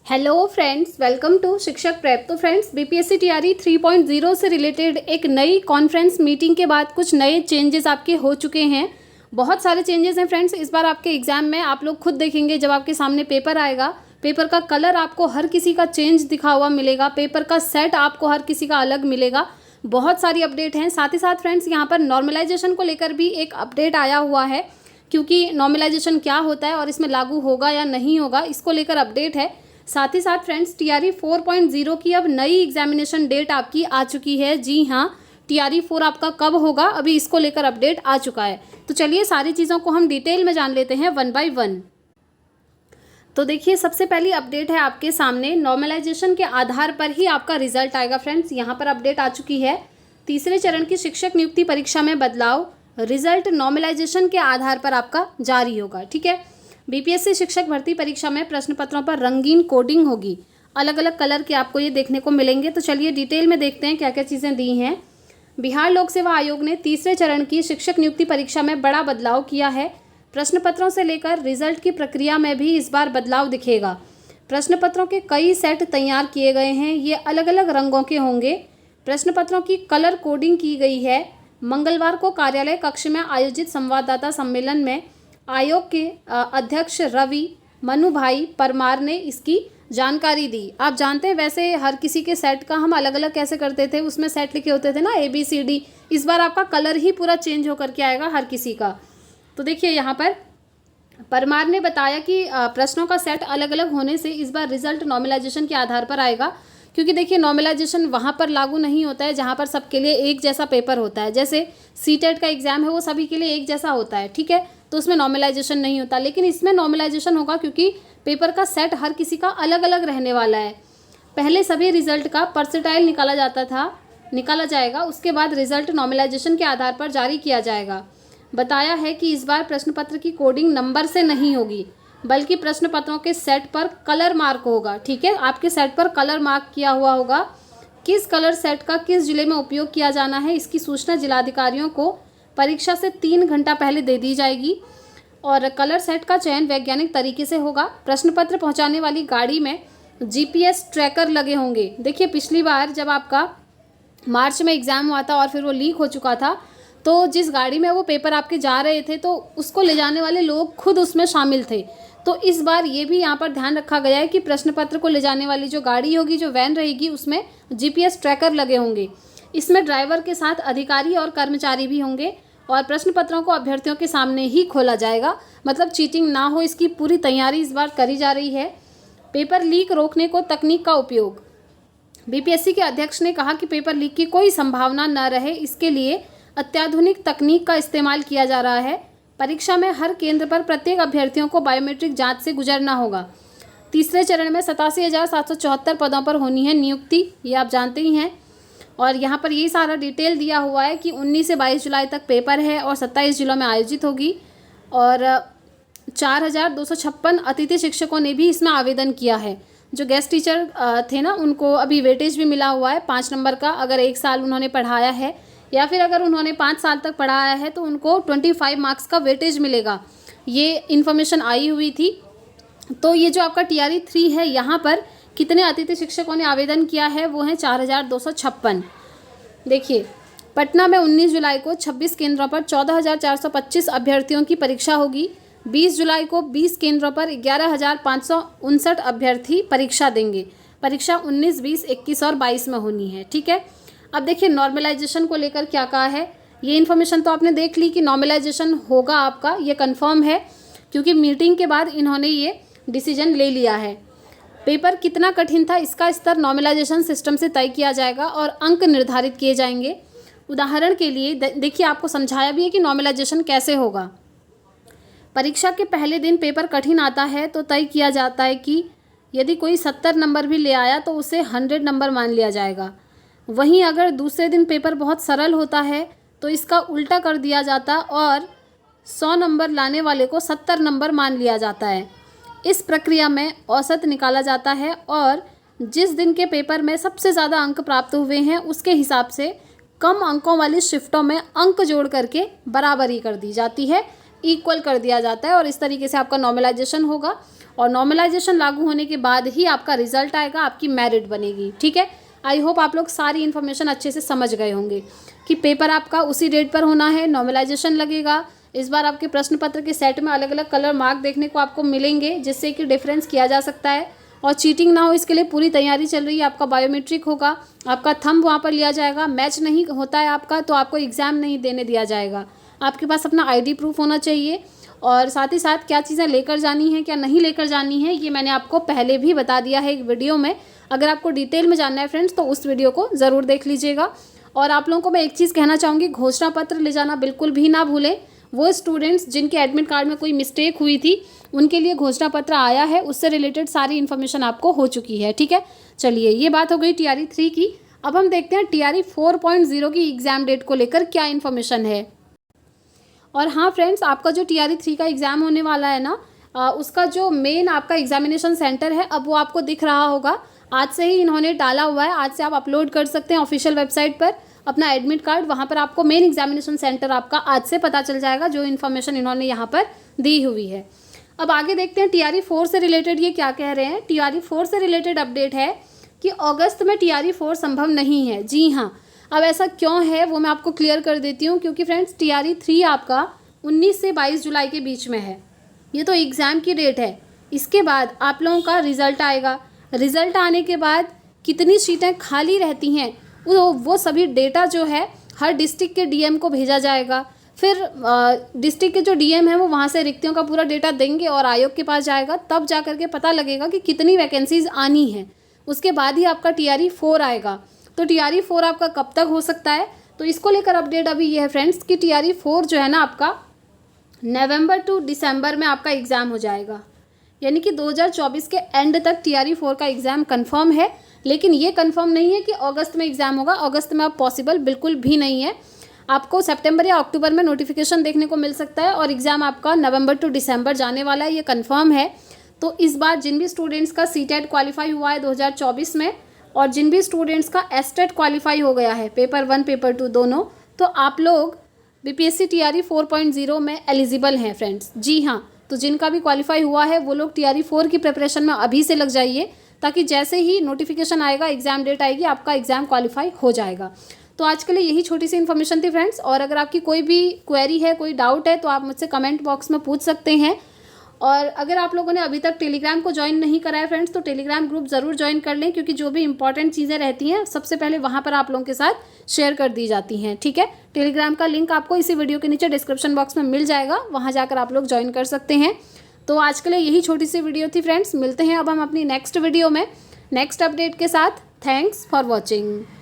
Hello friends, welcome to शिक्षक prep. तो friends, BPSC TRE 3.0 से रिलेटेड एक नई कॉन्फ्रेंस मीटिंग के बाद कुछ नए चेंजेस आपके हो चुके हैं। बहुत सारे चेंजेस हैं फ्रेंड्स। इस बार आपके एग्जाम में आप लोग खुद देखेंगे, जब आपके सामने पेपर आएगा, पेपर का कलर आपको हर किसी का चेंज दिखा हुआ मिलेगा, पेपर का सेट आपको हर किसी का अलग मिलेगा। बहुत सारी अपडेट हैं। साथ ही साथ फ्रेंड्स, यहाँ पर नॉर्मलाइजेशन को लेकर भी एक अपडेट आया हुआ है, क्योंकि नॉर्मलाइजेशन क्या होता है और इसमें लागू होगा या नहीं होगा, इसको लेकर अपडेट है। साथ ही साथ फ्रेंड्स, टीआरई 4.0 की अब नई एग्जामिनेशन डेट आपकी आ चुकी है। जी हाँ, टीआरई 4 आपका कब होगा, अभी इसको लेकर अपडेट आ चुका है। तो चलिए सारी चीज़ों को हम डिटेल में जान लेते हैं वन बाय वन। तो देखिए, सबसे पहली अपडेट है आपके सामने, नॉर्मलाइजेशन के आधार पर ही आपका रिजल्ट आएगा। फ्रेंड्स, यहाँ पर अपडेट आ चुकी है। तीसरे चरण की शिक्षक नियुक्ति परीक्षा में बदलाव, रिजल्ट नॉर्मलाइजेशन के आधार पर आपका जारी होगा। ठीक है। बीपीएससी शिक्षक भर्ती परीक्षा में प्रश्न पत्रों पर रंगीन कोडिंग होगी, अलग अलग कलर के आपको ये देखने को मिलेंगे। तो चलिए डिटेल में देखते हैं क्या क्या चीज़ें दी हैं। बिहार लोक सेवा आयोग ने तीसरे चरण की शिक्षक नियुक्ति परीक्षा में बड़ा बदलाव किया है। प्रश्न पत्रों से लेकर रिजल्ट की प्रक्रिया में भी इस बार बदलाव दिखेगा। प्रश्न पत्रों के कई सेट तैयार किए गए हैं, ये अलग अलग रंगों के होंगे। प्रश्न पत्रों की कलर कोडिंग की गई है। मंगलवार को कार्यालय कक्ष में आयोजित संवाददाता सम्मेलन में आयोग के अध्यक्ष रवि मनु भाई परमार ने इसकी जानकारी दी। आप जानते हैं, वैसे हर किसी के सेट का हम अलग अलग कैसे करते थे, उसमें सेट लिखे होते थे ना, ABCD। इस बार आपका कलर ही पूरा चेंज होकर के आएगा हर किसी का। तो देखिए, यहाँ पर परमार ने बताया कि प्रश्नों का सेट अलग अलग होने से इस बार रिजल्ट नॉर्मलाइजेशन के आधार पर आएगा। क्योंकि देखिए, नॉर्मलाइजेशन वहाँ पर लागू नहीं होता है जहाँ पर सबके लिए एक जैसा पेपर होता है। जैसे सीटेट का एग्जाम है, वो सभी के लिए एक जैसा होता है। ठीक है, तो उसमें नॉर्मलाइजेशन नहीं होता, लेकिन इसमें नॉर्मलाइजेशन होगा क्योंकि पेपर का सेट हर किसी का अलग अलग रहने वाला है। पहले सभी रिजल्ट का परसेंटाइल निकाला जाएगा, उसके बाद रिजल्ट नॉर्मलाइजेशन के आधार पर जारी किया जाएगा। बताया है कि इस बार प्रश्न पत्र की कोडिंग नंबर से नहीं होगी, बल्कि प्रश्न पत्रों के सेट पर कलर मार्क होगा। ठीक है, आपके सेट पर कलर मार्क किया हुआ होगा। किस कलर सेट का किस जिले में उपयोग किया जाना है, इसकी सूचना जिलाधिकारियों को परीक्षा से 3 घंटा पहले दे दी जाएगी। और कलर सेट का चयन वैज्ञानिक तरीके से होगा। प्रश्न पत्र पहुंचाने वाली गाड़ी में GPS ट्रैकर लगे होंगे। देखिए, पिछली बार जब आपका मार्च में एग्ज़ाम हुआ था और फिर वो लीक हो चुका था, तो जिस गाड़ी में वो पेपर आपके जा रहे थे, तो उसको ले जाने वाले लोग खुद उसमें शामिल थे। तो इस बार ये भी यहाँ पर ध्यान रखा गया है कि प्रश्न पत्र को ले जाने वाली जो गाड़ी होगी, जो वैन रहेगी, उसमें GPS ट्रैकर लगे होंगे। इसमें ड्राइवर के साथ अधिकारी और कर्मचारी भी होंगे और प्रश्न पत्रों को अभ्यर्थियों के सामने ही खोला जाएगा। मतलब चीटिंग ना हो, इसकी पूरी तैयारी इस बार करी जा रही है। पेपर लीक रोकने को तकनीक का उपयोग, बीपीएससी के अध्यक्ष ने कहा कि पेपर लीक की कोई संभावना न रहे, इसके लिए अत्याधुनिक तकनीक का इस्तेमाल किया जा रहा है। परीक्षा में हर केंद्र पर प्रत्येक अभ्यर्थियों को बायोमेट्रिक जांच से गुजरना होगा। तीसरे चरण में 87,774 पदों पर होनी है नियुक्ति, ये आप जानते ही हैं। और यहाँ पर यही सारा डिटेल दिया हुआ है कि 19 से 22 जुलाई तक पेपर है और 27 जिलों में आयोजित होगी। और 4,256 अतिथि शिक्षकों ने भी इसमें आवेदन किया है। जो गेस्ट टीचर थे ना, उनको अभी वेटेज भी मिला हुआ है 5 नंबर का। अगर 1 साल उन्होंने पढ़ाया है या फिर अगर उन्होंने 5 साल तक पढ़ाया है, तो उनको 25 मार्क्स का वेटेज मिलेगा। ये इन्फॉर्मेशन आई हुई थी। तो ये जो आपका टीआरई 3 है, यहाँ पर कितने अतिथि शिक्षकों ने आवेदन किया है, वो हैं 4,256। देखिए, पटना में 19 जुलाई को 26 केंद्रों पर 14,425 अभ्यर्थियों की परीक्षा होगी। 20 जुलाई को 20 केंद्रों पर 11,559 अभ्यर्थी परीक्षा देंगे। परीक्षा 19, 20, 21 और 22 में होनी है। ठीक है। अब देखिए, नॉर्मलाइजेशन को लेकर क्या कहा है। ये इन्फॉर्मेशन तो आपने देख ली कि नॉर्मलाइजेशन होगा आपका, ये कंफर्म है, क्योंकि मीटिंग के बाद इन्होंने ये डिसीजन ले लिया है। पेपर कितना कठिन था, इसका स्तर नॉर्मलाइजेशन सिस्टम से तय किया जाएगा और अंक निर्धारित किए जाएंगे। उदाहरण के लिए देखिए, आपको समझाया भी है कि नॉर्मलाइजेशन कैसे होगा। परीक्षा के पहले दिन पेपर कठिन आता है तो तय किया जाता है कि यदि कोई 70 नंबर भी ले आया तो उसे 100 नंबर मान लिया जाएगा। वहीं अगर दूसरे दिन पेपर बहुत सरल होता है तो इसका उल्टा कर दिया जाता और 100 नंबर लाने वाले को 70 नंबर मान लिया जाता है। इस प्रक्रिया में औसत निकाला जाता है और जिस दिन के पेपर में सबसे ज़्यादा अंक प्राप्त हुए हैं, उसके हिसाब से कम अंकों वाली शिफ्टों में अंक जोड़ करके बराबरी कर दी जाती है, इक्वल कर दिया जाता है। और इस तरीके से आपका नॉर्मलाइजेशन होगा। और नॉर्मलाइजेशन लागू होने के बाद ही आपका रिजल्ट आएगा, आपकी मेरिट बनेगी। ठीक है, आई होप आप लोग सारी इन्फॉर्मेशन अच्छे से समझ गए होंगे कि पेपर आपका उसी डेट पर होना है, नॉर्मलाइजेशन लगेगा। इस बार आपके प्रश्न पत्र के सेट में अलग अलग कलर मार्क देखने को आपको मिलेंगे, जिससे कि डिफरेंस किया जा सकता है और चीटिंग ना हो इसके लिए पूरी तैयारी चल रही है। आपका बायोमेट्रिक होगा, आपका थंब वहाँ पर लिया जाएगा, मैच नहीं होता है आपका तो आपको एग्ज़ाम नहीं देने दिया जाएगा। आपके पास अपना ID प्रूफ होना चाहिए और साथ ही साथ क्या चीज़ें लेकर जानी है क्या नहीं लेकर जानी है ये मैंने आपको पहले भी बता दिया है एक वीडियो में। अगर आपको डिटेल में जानना है फ्रेंड्स तो उस वीडियो को ज़रूर देख लीजिएगा। और आप लोगों को मैं एक चीज़ कहना चाहूँगी, घोषणा पत्र ले जाना बिल्कुल भी ना भूलें। वो स्टूडेंट्स जिनके एडमिट कार्ड में कोई मिस्टेक हुई थी उनके लिए घोषणा पत्र आया है, उससे रिलेटेड सारी इन्फॉर्मेशन आपको हो चुकी है। ठीक है, चलिए ये बात हो गई TRE 3 की। अब हम देखते हैं TRE 4.0 की एग्ज़ाम डेट को लेकर क्या इन्फॉर्मेशन है। और हाँ फ्रेंड्स, आपका जो TRE 3 का एग्ज़ाम होने वाला है ना, उसका जो मेन आपका एग्जामिनेशन सेंटर है अब वो आपको दिख रहा होगा। आज से ही इन्होंने डाला हुआ है, आज से आप अपलोड कर सकते हैं ऑफिशियल वेबसाइट पर अपना एडमिट कार्ड। वहाँ पर आपको मेन एग्जामिनेशन सेंटर आपका आज से पता चल जाएगा, जो इन्फॉर्मेशन इन्होंने यहाँ पर दी हुई है। अब आगे देखते हैं TRE 4 से रिलेटेड ये क्या कह रहे हैं। TRE 4 से रिलेटेड अपडेट है कि अगस्त में TRE 4 संभव नहीं है। जी हाँ, अब ऐसा क्यों है वो मैं आपको क्लियर कर देती हूँ, क्योंकि फ्रेंड्स TRE 3 आपका 19 से 22 जुलाई के बीच में है। ये तो एग्ज़ाम की डेट है। इसके बाद आप लोगों का रिज़ल्ट आएगा। रिज़ल्ट आने के बाद कितनी सीटें खाली रहती हैं वो सभी डेटा जो है हर डिस्ट्रिक्ट के DM को भेजा जाएगा। फिर डिस्ट्रिक्ट के जो DM हैं वो वहाँ से रिक्तियों का पूरा डेटा देंगे और आयोग के पास जाएगा, तब जा कर के पता लगेगा कि कितनी वैकेंसीज आनी है। उसके बाद ही आपका TRE 4 आएगा। तो TRE 4 आपका कब तक हो सकता है, तो इसको लेकर अपडेट अभी ये है फ्रेंड्स कि TRE 4 जो है ना आपका नवंबर टू दिसंबर में आपका एग्ज़ाम हो जाएगा। यानी कि 2024 के एंड तक TRE 4 का एग्ज़ाम कंफर्म है। लेकिन ये कंफर्म नहीं है कि अगस्त में एग्ज़ाम होगा। अगस्त में अब पॉसिबल बिल्कुल भी नहीं है। आपको सितंबर या अक्टूबर में नोटिफिकेशन देखने को मिल सकता है और एग्ज़ाम आपका नवंबर टू दिसंबर जाने वाला है, ये कंफर्म है। तो इस बार जिन भी स्टूडेंट्स का CTET क्वालिफाई हुआ है 2024 में और जिन भी स्टूडेंट्स का STET क्वालिफाई हो गया है पेपर 1 पेपर 2 दोनों, तो आप लोग BPSC TRE 4.0 में एलिजिबल हैं फ्रेंड्स। जी हाँ, तो जिनका भी क्वालिफाई हुआ है वो लोग TRE 4 की प्रिपरेशन में अभी से लग जाइए, ताकि जैसे ही नोटिफिकेशन आएगा, एग्ज़ाम डेट आएगी, आपका एग्ज़ाम क्वालिफाई हो जाएगा। तो आज के लिए यही छोटी सी इन्फॉर्मेशन थी फ्रेंड्स। और अगर आपकी कोई भी क्वेरी है, कोई डाउट है तो आप मुझसे कमेंट बॉक्स में पूछ सकते हैं। और अगर आप लोगों ने अभी तक टेलीग्राम को ज्वाइन नहीं करा है फ्रेंड्स तो टेलीग्राम ग्रुप ज़रूर ज्वाइन कर लें, क्योंकि जो भी इंपॉर्टेंट चीज़ें रहती हैं सबसे पहले वहाँ पर आप लोगों के साथ शेयर कर दी जाती हैं। ठीक है, टेलीग्राम का लिंक आपको इसी वीडियो के नीचे डिस्क्रिप्शन बॉक्स में मिल जाएगा, वहाँ जाकर आप लोग ज्वाइन कर सकते हैं। तो आज के लिए यही छोटी सी वीडियो थी फ्रेंड्स। मिलते हैं अब हम अपनी नेक्स्ट वीडियो में नेक्स्ट अपडेट के साथ। Thanks for watching.